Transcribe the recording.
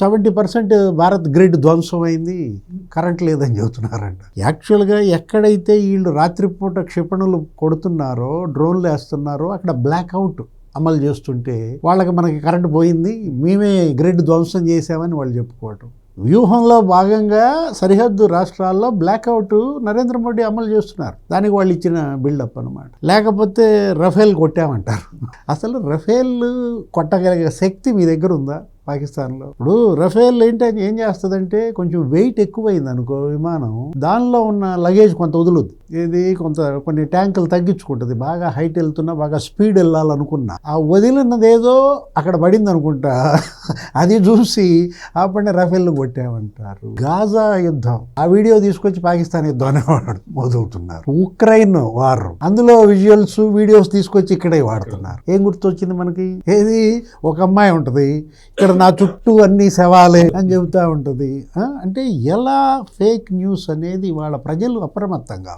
70% Bharat grid ధ్వంసం అయింది, current లేదని చెబుతున్నారంట. యాక్చువల్గా ఎక్కడైతే వీళ్ళు రాత్రిపూట క్షిపణులు కొడుతున్నారో, డ్రోన్లు వేస్తున్నారో అక్కడ బ్లాక్అవుట్ అమలు చేస్తుంటే వాళ్ళకి మనకి కరెంట్ పోయింది, మేమే గ్రిడ్ ధ్వంసం చేసామని వాళ్ళు చెప్పుకోవటం. వ్యూహంలో భాగంగా సరిహద్దు రాష్ట్రాల్లో బ్లాక్అవుట్ నరేంద్ర మోడీ అమలు చేస్తున్నారు. దానికి వాళ్ళు ఇచ్చిన బిల్డప్ అనమాట. లేకపోతే రఫేల్ కొట్టామంటారు. అసలు రఫేల్ కొట్టగలిగే శక్తి మీ దగ్గర ఉందా పాకిస్తాన్లో? ఇప్పుడు రఫేల్ ఏంటని ఏం చేస్తుందంటే, కొంచెం వెయిట్ ఎక్కువైంది అనుకో విమానం, దానిలో ఉన్న లగేజ్ కొంత వదులుద్ది. ఇది కొన్ని ట్యాంకులు తగ్గించుకుంటుంది. బాగా హైట్ వెళ్తున్నా, బాగా స్పీడ్ వెళ్ళాలనుకున్నా, ఆ వదిలినదేదో అక్కడ పడింది అనుకుంటా, అది చూసి అప్పుడే రఫేల్ కొట్టామంటారు. గాజా యుద్ధం, ఆ వీడియో తీసుకొచ్చి పాకిస్తాన్ యుద్ధం అనేవాడు మొదలుతున్నారు. ఉక్రెయిన్ వార్, అందులో విజువల్స్ వీడియోస్ తీసుకొచ్చి ఇక్కడే వాడుతున్నారు. ఏం గుర్తొచ్చింది మనకి? ఏది, ఒక అమ్మాయి ఉంటుంది, ఇక్కడ నా చుట్టూ అన్ని శవాలే అని చెబుతూ ఉంటుంది. అంటే ఎలా ఫేక్ న్యూస్ అనేది వాళ్ళ ప్రజలు అప్రమత్తంగా